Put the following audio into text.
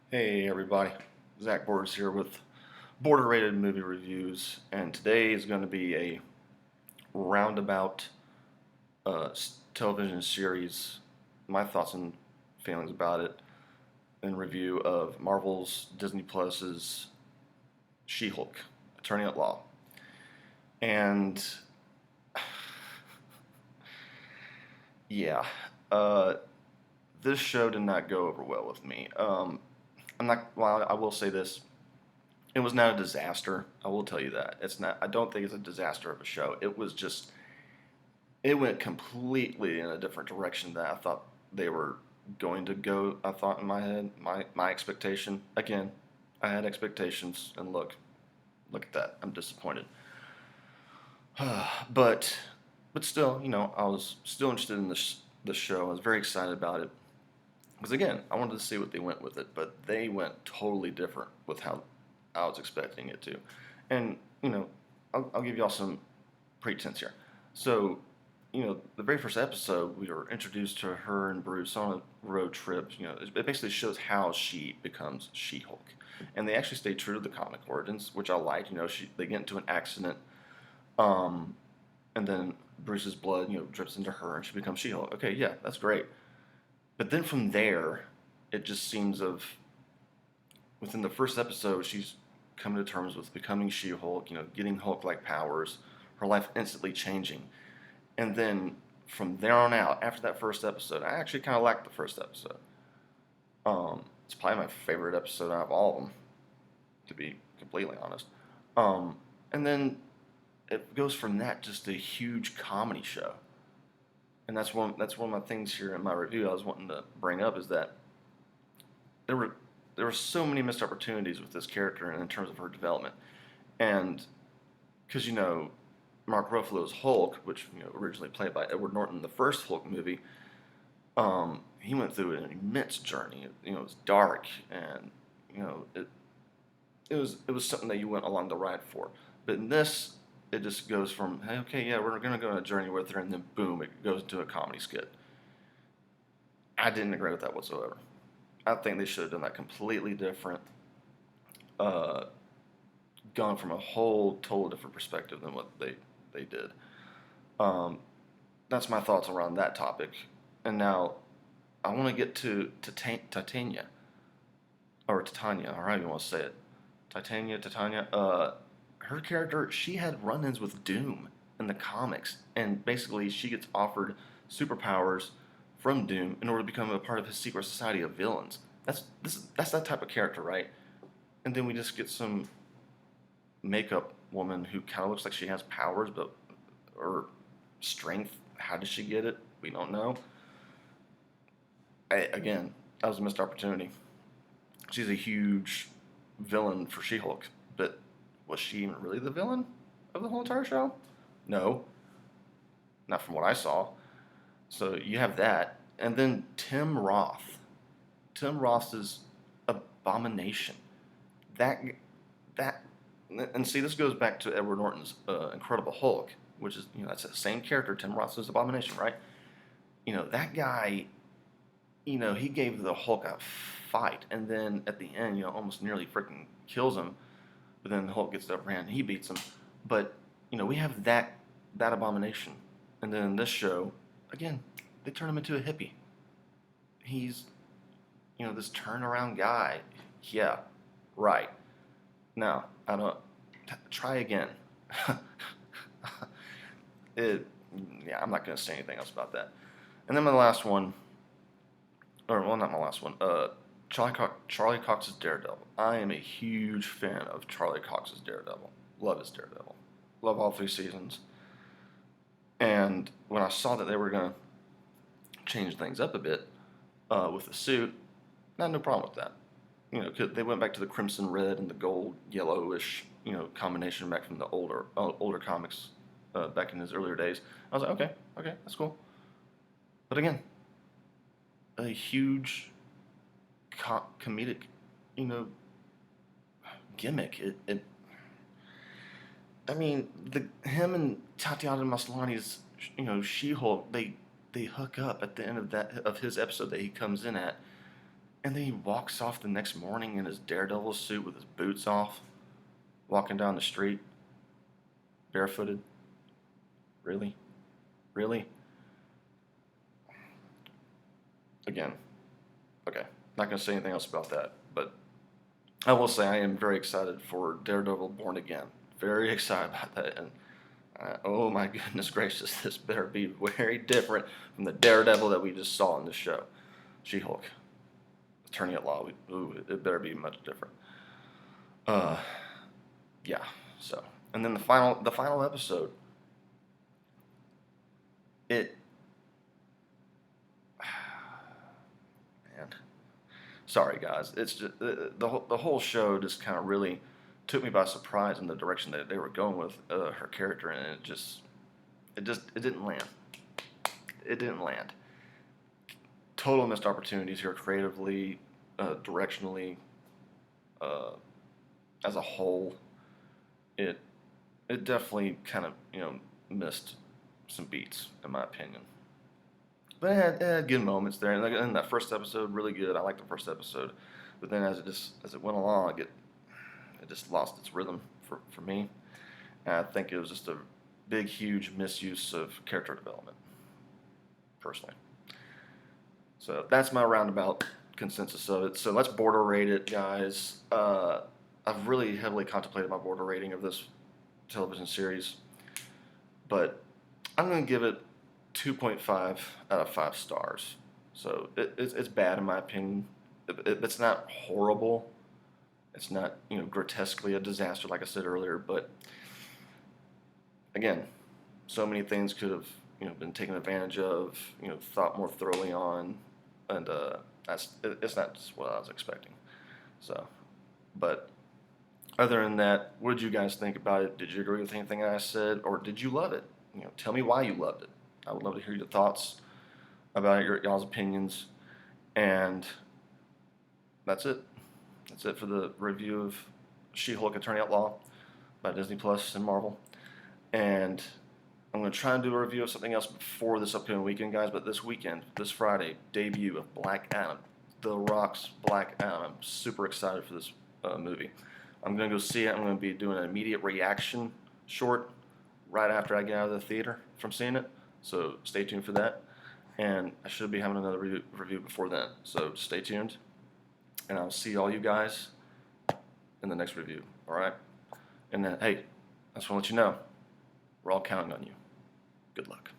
Hey everybody, Zach Borders here with Border Rated Movie Reviews, and today is going to be a roundabout television series, my thoughts and feelings about it, in review of Marvel's Disney Plus's She-Hulk, Attorney at Law. And yeah, uh, this show did not go over well with me. Well, I will say this. It was not a disaster. I will tell you that. It's not. I don't think it's a disaster of a show. It went completely in a different direction than I thought they were going to go. I thought in my head, my expectation. Again, I had expectations, and look at that. I'm disappointed. but but still, I was still interested in this show. I was very excited about it because again, I wanted to see what they went with it, but they went totally different with how I was expecting it to. And I'll give y'all some pretense here. So, the very first episode, we were introduced to her and Bruce on a road trip. It basically shows how she becomes She-Hulk, and they actually stay true to the comic origins, which I like. They get into an accident, um, and then Bruce's blood, drips into her, and she becomes She-Hulk. Okay, yeah, that's great. But then from there, it just seems of within the first episode, she's coming to terms with becoming She-Hulk, getting Hulk-like powers, her life instantly changing. And then from there on out, after that first episode, I actually kind of liked the first episode. It's probably my favorite episode out of all of them, to be completely honest. And then it goes from that just a huge comedy show, and that's one of my things here in my review I was wanting to bring up is that there were there were so many missed opportunities with this character in terms of her development, and because Mark Ruffalo's Hulk, which originally played by Edward Norton in the first Hulk movie, he went through an immense journey. It was dark, and it was something that you went along the ride for. But in this, it just goes from, hey, okay, yeah, we're gonna go on a journey with her, and then boom, it goes into a comedy skit. I didn't agree with that whatsoever. I think they should have done that completely different. Uh, Gone from a whole total different perspective than what they did. Um, that's my thoughts around that topic. And now I want to get to Titania or Titania, or however you want to say it. Titania. Her character, she had run-ins with Doom in the comics, and basically she gets offered superpowers from Doom in order to become a part of his secret society of villains. That's that type of character, right? And then we just get some makeup woman who kind of looks like she has powers, but or strength. How did she get it? We don't know. Again, that was a missed opportunity. She's a huge villain for She-Hulk, but was she even really the villain of the whole entire show? No, not from what I saw. So you have that, and then Tim Roth. Tim Roth is Abomination. That that and see, this goes back to Edward Norton's Incredible Hulk, which is that's the same character. Tim Roth is Abomination, right? That guy. He gave the Hulk a fight, and then at the end, almost nearly freaking kills him. But then the Hulk gets the upper hand, and he beats him. But we have that Abomination, and then in this show, again, they turn him into a hippie. He's this turnaround guy. Yeah, right. Now I don't try again. it, yeah, I'm not gonna say anything else about that. And then my last one, or well, not my last one. Charlie Cox's Daredevil. I am a huge fan of Charlie Cox's Daredevil. Love his Daredevil. Love all 3 seasons. And when I saw that they were gonna change things up a bit with the suit, I had no problem with that. 'Cause they went back to the crimson red and the gold yellowish, combination back from the older comics back in his earlier days. I was like, okay, that's cool. But again, a huge comedic, you know, gimmick. I mean, him and Tatiana Maslany's, She-Hulk, they hook up at the end of his episode that he comes in at, And then he walks off the next morning in his Daredevil suit with his boots off, walking down the street, barefooted. Really? Really? Again, okay. Not going to say anything else about that, but I will say I am very excited for Daredevil Born Again. Very excited about that. And oh my goodness gracious, this better be very different from the Daredevil that we just saw in this show. SheHulk, Attorney at Law. It better be much different. Uh, yeah. So, and then the final episode. It, man, sorry guys. It's just the whole show just kind of really took me by surprise in the direction that they were going with her character, and it didn't land. It didn't land. Total missed opportunities here creatively, directionally, uh, as a whole. It it definitely kind of missed some beats in my opinion. But it had good moments there, and like, in that first episode, really good. I liked the first episode, but then as it went along, it just lost its rhythm for me, and I think it was just a big, huge misuse of character development, personally. So that's my roundabout consensus of it. So let's border rate it, guys. I've really heavily contemplated my border rating of this television series, but I'm going to give it 2.5 out of 5 stars. So it's bad in my opinion. It's not horrible. It's not grotesquely a disaster like I said earlier. But again, so many things could have been taken advantage of. Thought more thoroughly on, and it's not just what I was expecting. So, but other than that, what did you guys think about it? Did you agree with anything I said, or did you love it? Tell me why you loved it. I would love to hear your thoughts about it, y'all's opinions, and that's it. That's it for the review of She-Hulk Attorney at Law by Disney Plus and Marvel. And I'm going to try and do a review of something else before this upcoming weekend, guys. But this weekend, this Friday, debut of Black Adam, The Rock's Black Adam. I'm super excited for this movie. I'm going to go see it. I'm going to be doing an immediate reaction short right after I get out of the theater from seeing it. So stay tuned for that. And I should be having another review before then. So stay tuned. And I'll see all you guys in the next review. All right? And then, hey, I just want to let you know, we're all counting on you. Good luck.